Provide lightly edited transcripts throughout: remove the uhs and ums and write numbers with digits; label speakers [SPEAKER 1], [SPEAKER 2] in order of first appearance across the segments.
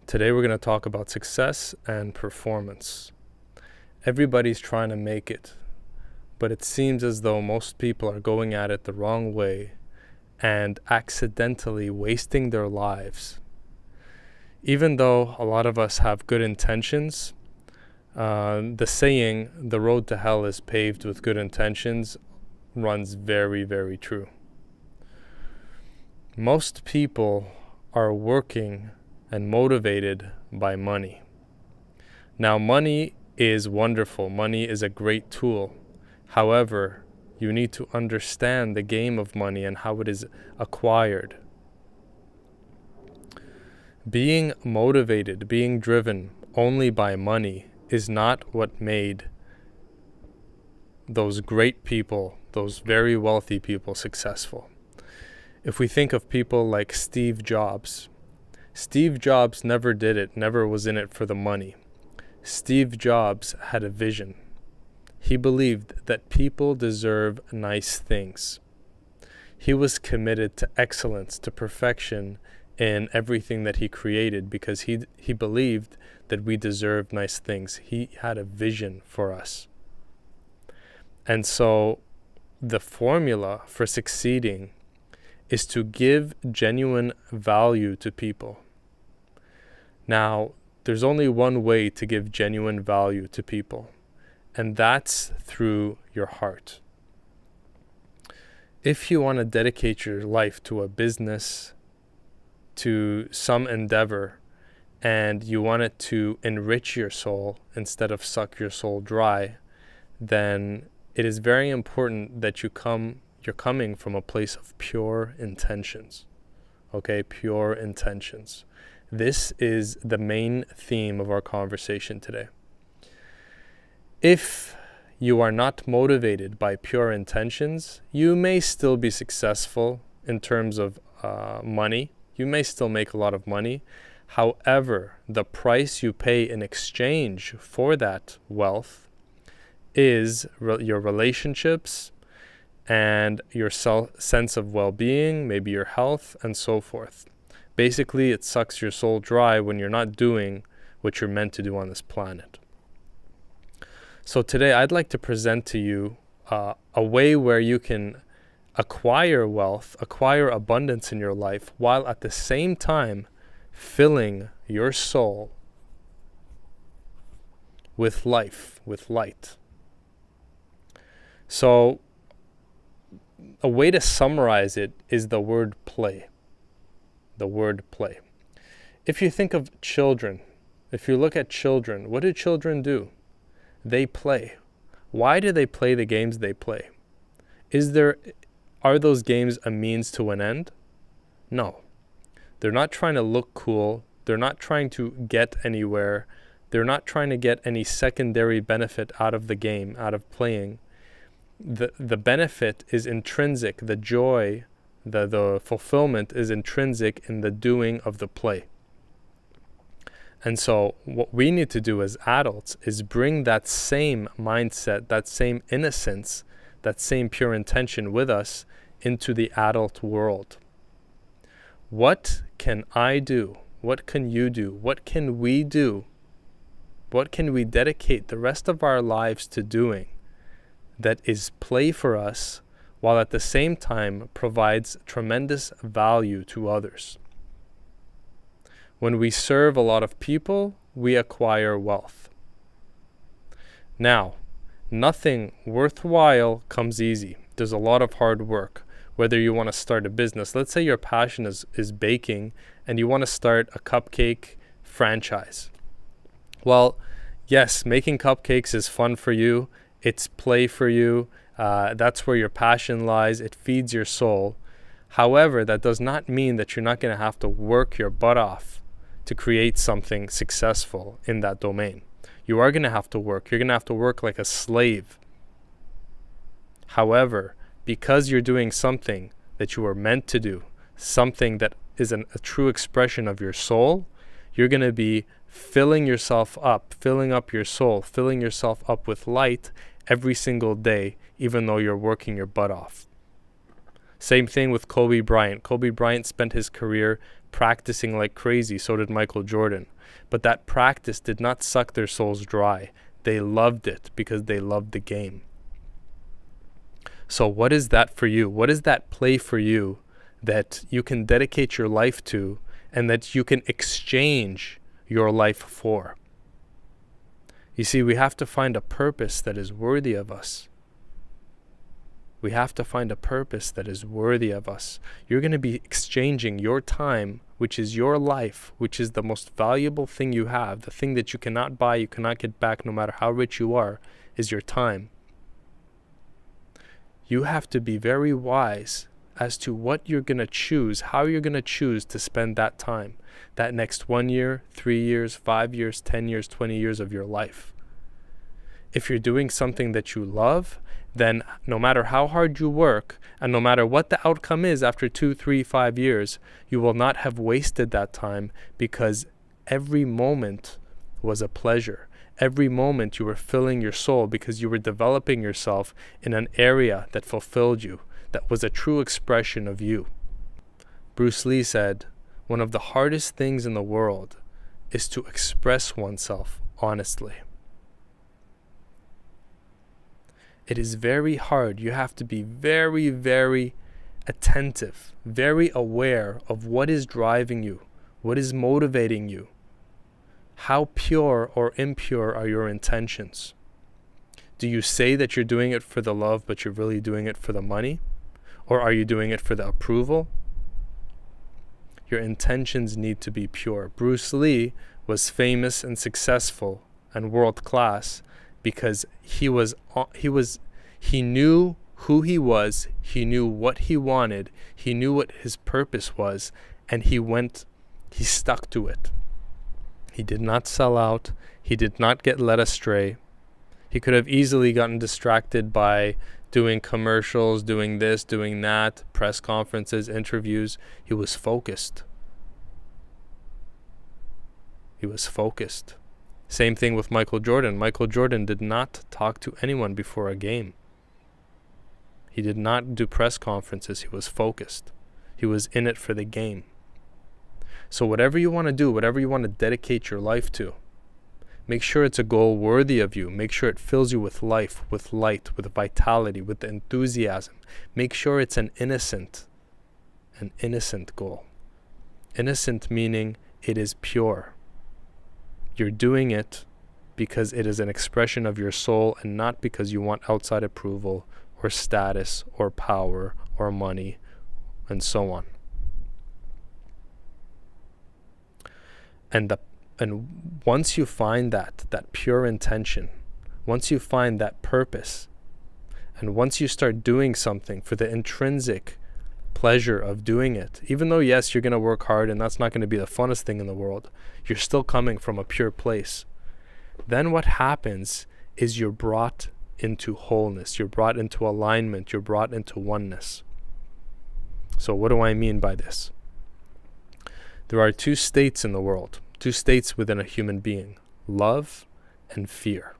[SPEAKER 1] Today we're going to talk about success and performance. Everybody's trying to make it, but it seems as though most people are going at it the wrong way and accidentally wasting their lives. Even though a lot of us have good intentions, the saying, the road to hell is paved with good intentions, runs very, very true. Most people are working and motivated by money. Now, money is wonderful. Money is a great tool. However, you need to understand the game of money and how it is acquired. Being motivated, being driven only by money is not what made those great people, those very wealthy people, successful. If we think of people like Steve Jobs never did it, never was in it for the money. Steve Jobs had a vision. He believed that people deserve nice things. He was committed to excellence, to perfection in everything that he created because he believed that we deserve nice things. He had a vision for us. And so the formula for succeeding is to give genuine value to people. Now, there's only one way to give genuine value to people, and that's through your heart. If you want to dedicate your life to a business, to some endeavor, and you want it to enrich your soul instead of suck your soul dry, then it is very important that you're coming from a place of pure intentions. Okay, pure intentions. This is the main theme of our conversation today. If you are not motivated by pure intentions, you may still be successful in terms of money. You may still make a lot of money. However, the price you pay in exchange for that wealth is your relationships and your sense of well-being, maybe your health, and so forth. Basically, it sucks your soul dry when you're not doing what you're meant to do on this planet. So today, I'd like to present to you a way where you can acquire wealth, acquire abundance in your life, while at the same time filling your soul with life, with light. So a way to summarize it is the word play. The word play. If you think of children, if you look at children, what do children do? They play. Why do they play the games they play? Are those games a means to an end? No. They're not trying to look cool. They're not trying to get anywhere. They're not trying to get any secondary benefit out of the game, out of playing. The benefit is intrinsic. The joy, the fulfillment is intrinsic in the doing of the play. And so what we need to do as adults is bring that same mindset, that same innocence, that same pure intention with us into the adult world. What can I do? What can you do? What can we do? What can we dedicate the rest of our lives to doing that is play for us, while at the same time provides tremendous value to others? When we serve a lot of people, we acquire wealth. Now, nothing worthwhile comes easy. There's a lot of hard work. Whether you want to start a business, let's say your passion is baking and you want to start a cupcake franchise. Well, yes, making cupcakes is fun for you. It's play for you. That's where your passion lies. It feeds your soul. However, that does not mean that you're not going to have to work your butt off to create something successful in that domain. You are going to have to work. You're going to have to work like a slave. However, because you're doing something that you were meant to do, something that is a true expression of your soul, you're going to be filling yourself up, filling up your soul, filling yourself up with light every single day, even though you're working your butt off. Same thing with Kobe Bryant. Kobe Bryant spent his career practicing like crazy. So did Michael Jordan. But that practice did not suck their souls dry. They loved it because they loved the game. So what is that for you? What is that play for you that you can dedicate your life to and that you can exchange your life for? You see, we have to find a purpose that is worthy of us. We have to find a purpose that is worthy of us. You're going to be exchanging your time, which is your life, which is the most valuable thing you have, the thing that you cannot buy, you cannot get back no matter how rich you are, is your time. You have to be very wise as to what you're going to choose, how you're going to choose to spend that time, that next 1 year, 3 years, 5 years, 10 years, 20 years of your life. If you're doing something that you love, then no matter how hard you work, and no matter what the outcome is after 2, 3, 5 years, you will not have wasted that time because every moment was a pleasure. Every moment you were filling your soul because you were developing yourself in an area that fulfilled you, that was a true expression of you. Bruce Lee said, one of the hardest things in the world is to express oneself honestly. It is very hard. You have to be very, very attentive, very aware of what is driving you, what is motivating you. How pure or impure are your intentions? Do you say that you're doing it for the love, but you're really doing it for the money? Or are you doing it for the approval? Your intentions need to be pure. Bruce was famous and successful and world class because he knew who he was, he knew what he wanted, he knew what his purpose was, and he stuck to it. He did not sell out. He did not get led astray. He could have easily gotten distracted by doing commercials, doing this, doing that, press conferences, interviews. He was focused. He was focused. Same thing with Michael Jordan. Michael Jordan did not talk to anyone before a game. He did not do press conferences. He was focused. He was in it for the game. So whatever you want to do, whatever you want to dedicate your life to, make sure it's a goal worthy of you. Make sure it fills you with life, with light, with vitality, with enthusiasm. Make sure it's an innocent goal. Innocent meaning it is pure. You're doing it because it is an expression of your soul and not because you want outside approval or status or power or money and so on. And once you find that pure intention, once you find that purpose, and once you start doing something for the intrinsic pleasure of doing it, even though, yes, you're going to work hard and that's not going to be the funnest thing in the world, you're still coming from a pure place. Then what happens is you're brought into wholeness, you're brought into alignment, you're brought into oneness. So what do I mean by this? There are two states in the world, two states within a human being, love and fear.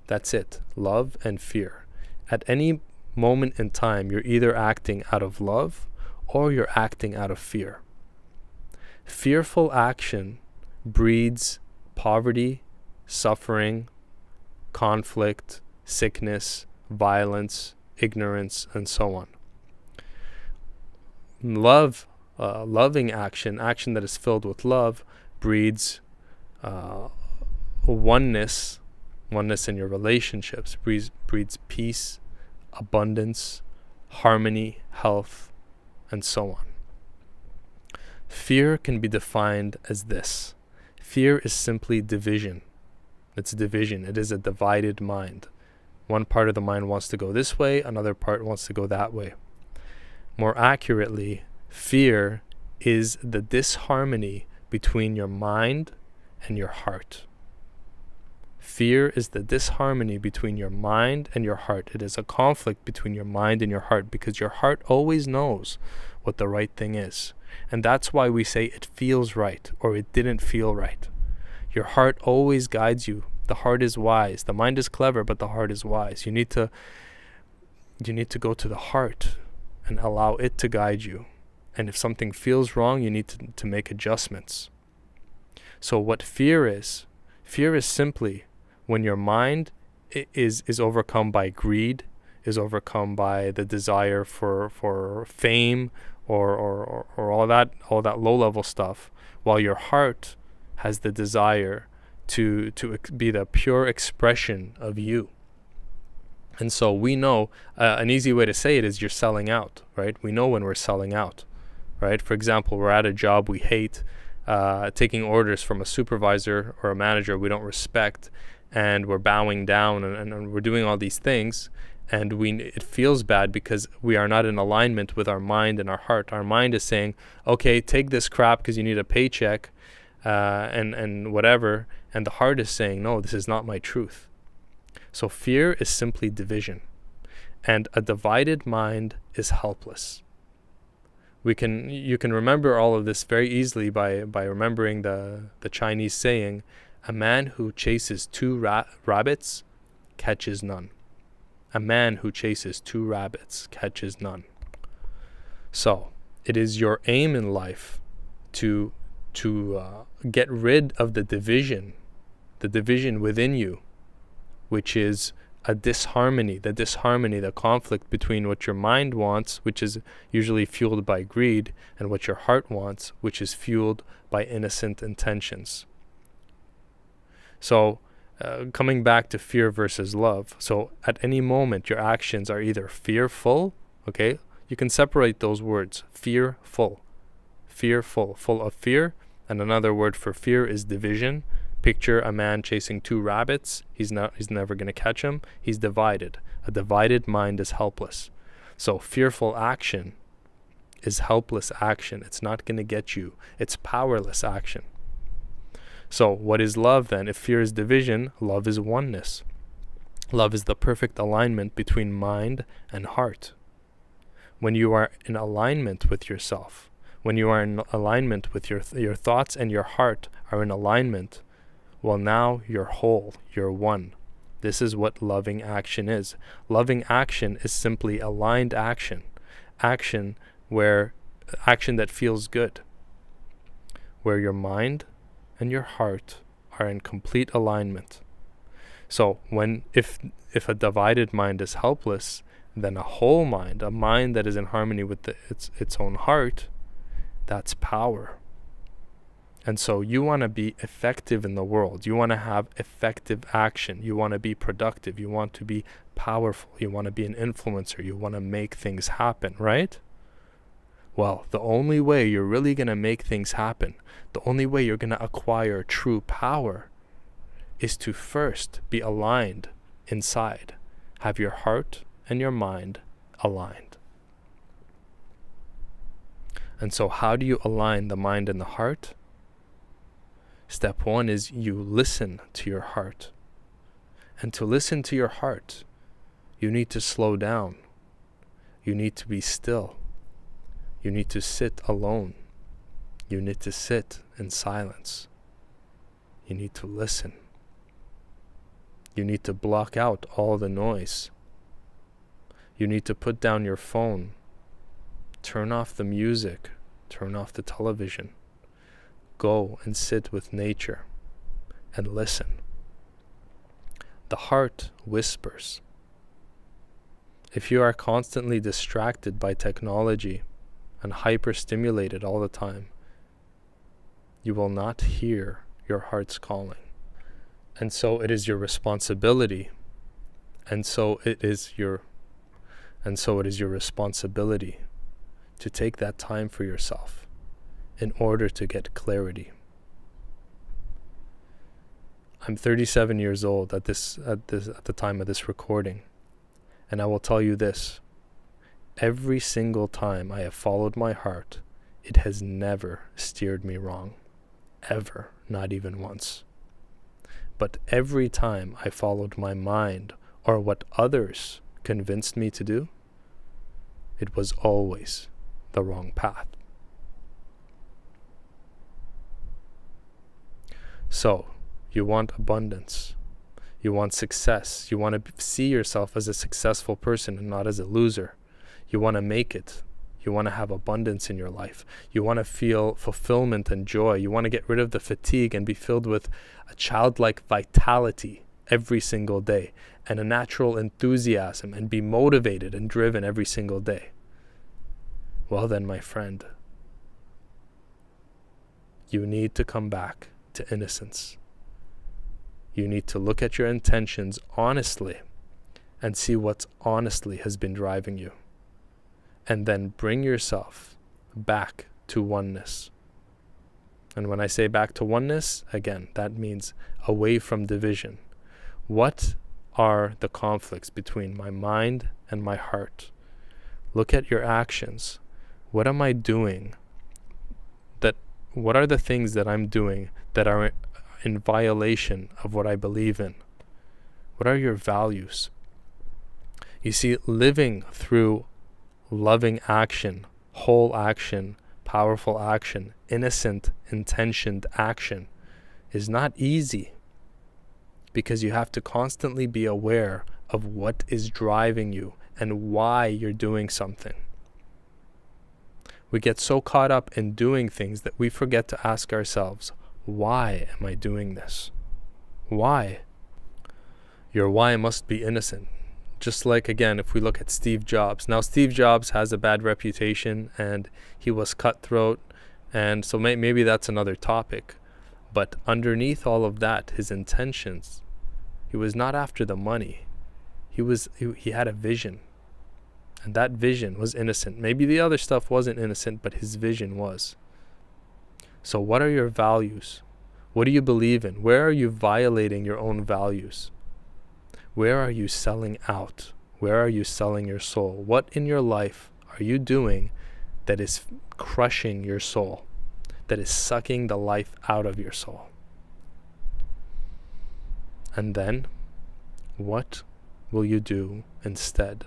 [SPEAKER 1] That's it, love and fear. At any moment in time, you're either acting out of love or you're acting out of fear. Fearful action breeds poverty, suffering, conflict, sickness, violence, ignorance, and so on. Loving action that is filled with love, breeds oneness in your relationships, breeds peace, abundance, harmony, health, and so on. Fear can be defined as this. Fear is simply division. It's division. It is a divided mind. One part of the mind wants to go this way, another part wants to go that way. More accurately, fear is the disharmony between your mind and your heart. Fear is the disharmony between your mind and your heart. It is a conflict between your mind and your heart because your heart always knows what the right thing is. And that's why we say it feels right or it didn't feel right. Your heart always guides you. The heart is wise. The mind is clever, but the heart is wise. You need to go to the heart and allow it to guide you And if something feels wrong, you need to make adjustments. So what fear is simply when your mind is overcome by greed, is overcome by the desire for fame or all that low level stuff, while your heart has the desire to be the pure expression of you. And so we know an easy way to say it is you're selling out, right? We know when we're selling out, right? For example, we're at a job we hate, taking orders from a supervisor or a manager we don't respect, and we're bowing down and we're doing all these things, and it feels bad because we are not in alignment with our mind and our heart. Our mind is saying, okay, take this crap because you need a paycheck, and whatever, and the heart is saying, no, this is not my truth. So fear is simply division, and a divided mind is helpless. You can remember all of this very easily by remembering the Chinese saying, a man who chases two rabbits catches none. A man who chases two rabbits catches none. So it is your aim in life to get rid of the division within you, which is a disharmony, the conflict between what your mind wants, which is usually fueled by greed, and what your heart wants, which is fueled by innocent intentions. So coming back to fear versus love. So at any moment, your actions are either fearful, okay? You can separate those words, fearful, full of fear. And another word for fear is division. Picture a man chasing two rabbits. He's never going to catch them. He's divided. A divided mind is helpless. So fearful action is helpless action. It's not going to get you. It's powerless action. So what is love then? If fear is division, love is oneness. Love is the perfect alignment between mind and heart. When you are in alignment with yourself, when you are in alignment with your thoughts and your heart are in alignment, well, now you're whole, you're one. This is what loving action is. Loving action is simply aligned action. Action that feels good. Where your mind and your heart are in complete alignment. So if a divided mind is helpless, then a whole mind, a mind that is in harmony with its own heart, that's power. And so you want to be effective in the world. You want to have effective action. You want to be productive. You want to be powerful. You want to be an influencer. You want to make things happen, right? Well, the only way you're really going to make things happen, the only way you're going to acquire true power is to first be aligned inside. Have your heart and your mind aligned. And so how do you align the mind and the heart? Step one is you listen to your heart. And to listen to your heart, you need to slow down. You need to be still. You need to sit alone. You need to sit in silence. You need to listen. You need to block out all the noise. You need to put down your phone. Turn off the music. Turn off the television. Go and sit with nature and listen. The heart whispers. If you are constantly distracted by technology and hyper-stimulated all the time, you will not hear your heart's calling. And so it is your responsibility, and so it is your responsibility to take that time for yourself in order to get clarity. I'm 37 years old at the time of this recording, and I will tell you this: every single time I have followed my heart, it has never steered me wrong, ever, not even once. But every time I followed my mind or what others convinced me to do, it was always the wrong path. So, you want abundance. You want success. You want to see yourself as a successful person and not as a loser. You want to make it. You want to have abundance in your life. You want to feel fulfillment and joy. You want to get rid of the fatigue and be filled with a childlike vitality every single day and a natural enthusiasm and be motivated and driven every single day. Well then, my friend, you need to come back to innocence. You need to look at your intentions honestly and see what's honestly has been driving you. And then bring yourself back to oneness. And when I say back to oneness, again, that means away from division. What are the conflicts between my mind and my heart? Look at your actions. What am I doing? What are the things that I'm doing that are in violation of what I believe in? What are your values? You see, living through loving action, whole action, powerful action, innocent, intentioned action is not easy, because you have to constantly be aware of what is driving you and why you're doing something. We get so caught up in doing things that we forget to ask ourselves, why am I doing this? Why? Your why must be innocent. Just like, again, if we look at Steve Jobs. Now, Steve Jobs has a bad reputation and he was cutthroat. And so maybe that's another topic. But underneath all of that, his intentions, he was not after the money. He had a vision. And that vision was innocent. Maybe the other stuff wasn't innocent, but his vision was. So what are your values? What do you believe in? Where are you violating your own values? Where are you selling out? Where are you selling your soul? What in your life are you doing that is crushing your soul, that is sucking the life out of your soul? And then, what will you do instead?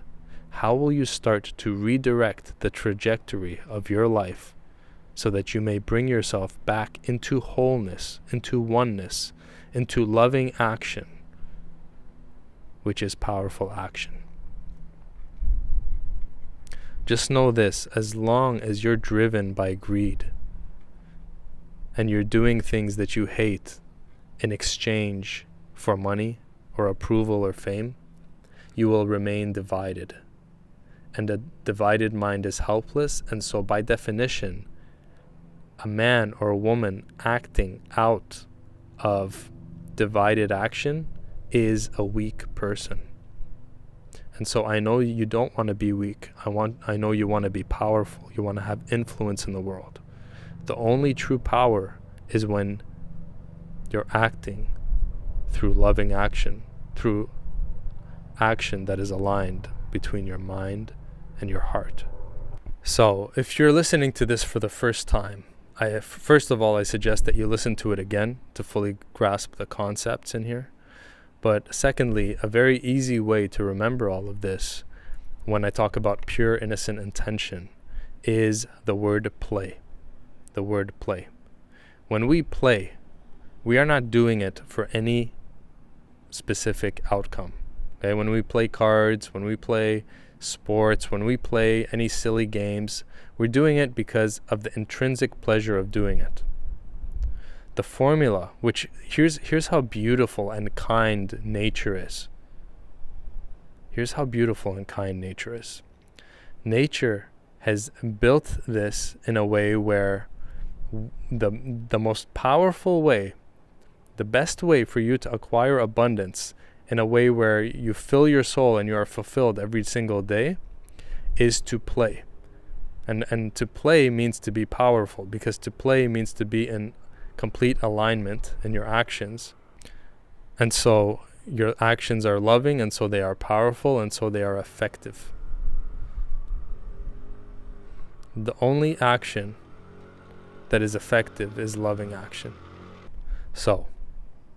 [SPEAKER 1] How will you start to redirect the trajectory of your life so that you may bring yourself back into wholeness, into oneness, into loving action, which is powerful action? Just know this: as long as you're driven by greed and you're doing things that you hate in exchange for money or approval or fame, you will remain divided. And a divided mind is helpless, and so by definition, a man or a woman acting out of divided action is a weak person. And so I know you don't want to be weak. I know you want to be powerful. You want to have influence in the world. The only true power is when you're acting through loving action, through action that is aligned between your mind and your heart. So if you're listening to this for the first time, first of all, I suggest that you listen to it again to fully grasp the concepts in here. But secondly, a very easy way to remember all of this when I talk about pure innocent intention is the word play. The word play. When we play, we are not doing it for any specific outcome. Okay? When we play cards, when we play sports, when we play any silly games, we're doing it because of the intrinsic pleasure of doing it. The formula, which here's how beautiful and kind nature is. Here's how beautiful and kind nature is. Nature has built this in a way where the most powerful way, the best way for you to acquire abundance in a way where you fill your soul and you are fulfilled every single day is to play. And to play means to be powerful, because to play means to be in complete alignment in your actions. And so your actions are loving, and so they are powerful, and so they are effective. The only action that is effective is loving action. So,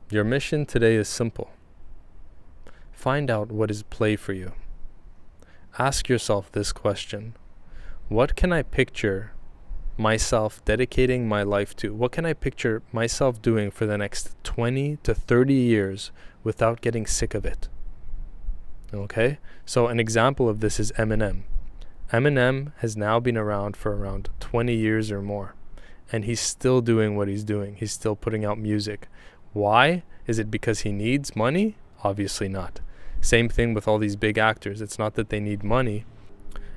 [SPEAKER 1] your mission today is simple. Find out what is play for you. Ask yourself this question: what can I picture myself dedicating my life to? What can I picture myself doing for the next 20 to 30 years without getting sick of it? Okay? So an example of this is Eminem. Eminem has now been around for around 20 years or more, and he's still doing what he's doing. He's still putting out music. Why? Is it because he needs money? Obviously not. Same thing with all these big actors. It's not that they need money.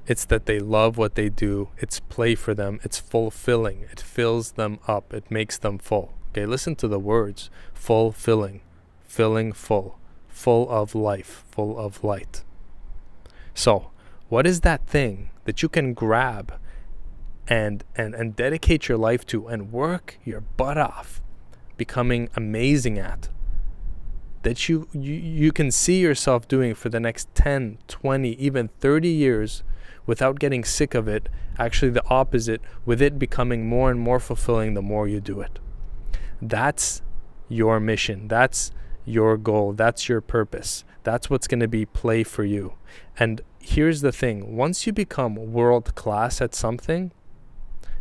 [SPEAKER 1] It's that they love what they do. It's play for them. It's fulfilling. It fills them up. It makes them full. Okay, listen to the words. Fulfilling. Filling full. Full of life. Full of light. So, what is that thing that you can grab and dedicate your life to and work your butt off becoming amazing at, that you can see yourself doing for the next 10, 20, even 30 years without getting sick of it? Actually the opposite, with it becoming more and more fulfilling the more you do it. That's your mission. That's your goal. That's your purpose. That's what's going to be play for you. And here's the thing. Once you become world class at something,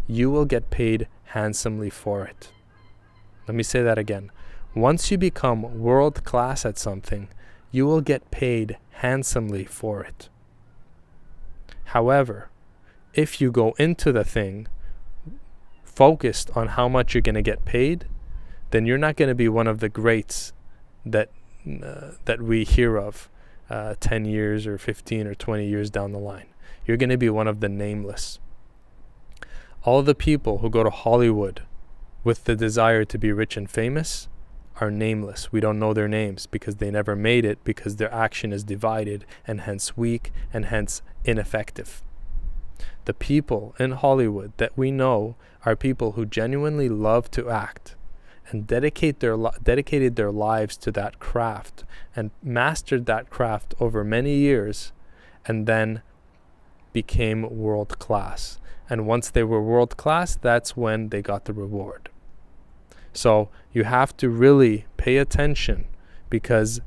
[SPEAKER 1] you will get paid handsomely for it. Let me say that again. Once you become world class at something, you will get paid handsomely for it. However, if you go into the thing focused on how much you're going to get paid, then you're not going to be one of the greats that we hear of 10 years or 15 or 20 years down the line. You're going to be one of the nameless. All the people who go to Hollywood with the desire to be rich and famous are nameless. We don't know their names because they never made it, because their action is divided and hence weak and hence ineffective. The people in Hollywood that we know are people who genuinely love to act and dedicated their lives to that craft and mastered that craft over many years and then became world class. And once they were world class, that's when they got the reward. So you have to really pay attention, because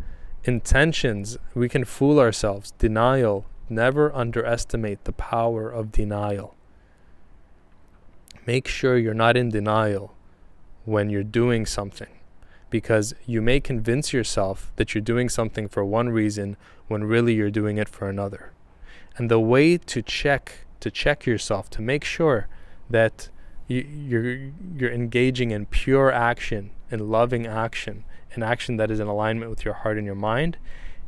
[SPEAKER 1] intentions, we can fool ourselves. Denial, never underestimate the power of denial. Make sure you're not in denial when you're doing something, because you may convince yourself that you're doing something for one reason when really you're doing it for another. And the way to check yourself, to make sure that you're engaging in pure action, in loving action, in action that is in alignment with your heart and your mind,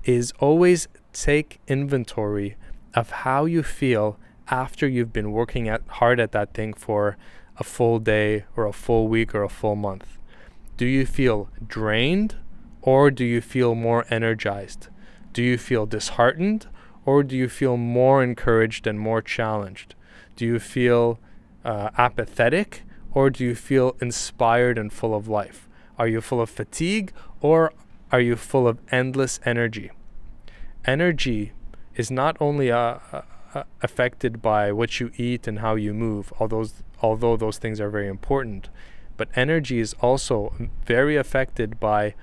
[SPEAKER 1] is always take inventory of how you feel after you've been working hard at that thing for a full day or a full week or a full month. Do you feel drained, or do you feel more energized? Do you feel disheartened, or do you feel more encouraged and more challenged? Do you feel apathetic, or do you feel inspired and full of life? Are you full of fatigue, or are you full of endless energy? Energy is not only affected by what you eat and how you move, although those things are very important, but energy is also very affected by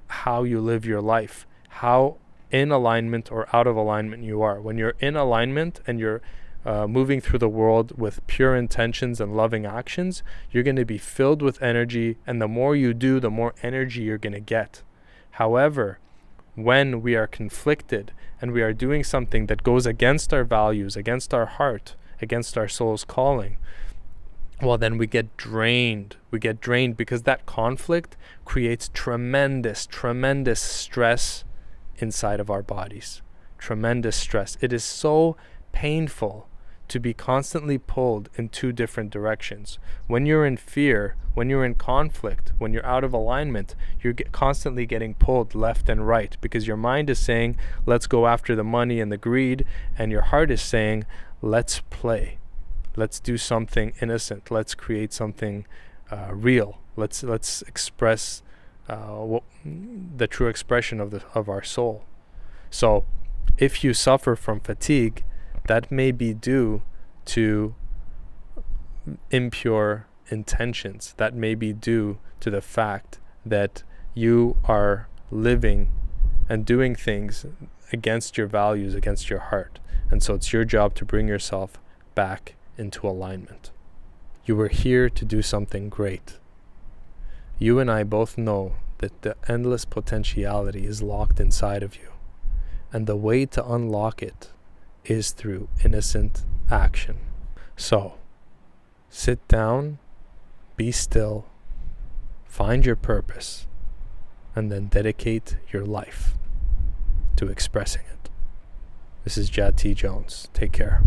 [SPEAKER 1] how you live your life, how in alignment or out of alignment you are. When you're in alignment and you're moving through the world with pure intentions and loving actions, you're going to be filled with energy, and the more you do, the more energy you're going to get. However, when we are conflicted and we are doing something that goes against our values, against our heart, against our soul's calling, well, then we get drained. We get drained because that conflict creates tremendous stress inside of our bodies. Tremendous stress. It is so painful to be constantly pulled in two different directions. When you're in fear, when you're in conflict, when you're out of alignment, you're constantly getting pulled left and right, because your mind is saying, let's go after the money and the greed, and your heart is saying, let's play. Let's do something innocent. Let's create something real. Let's express the true expression of our soul. So if you suffer from fatigue, that may be due to impure intentions. That may be due to the fact that you are living and doing things against your values, against your heart. And so it's your job to bring yourself back into alignment. You were here to do something great. You and I both know that the endless potentiality is locked inside of you. And the way to unlock it is through innocent action. So, sit down, be still, find your purpose, and then dedicate your life to expressing it. This is Jad T. Jones. Take care.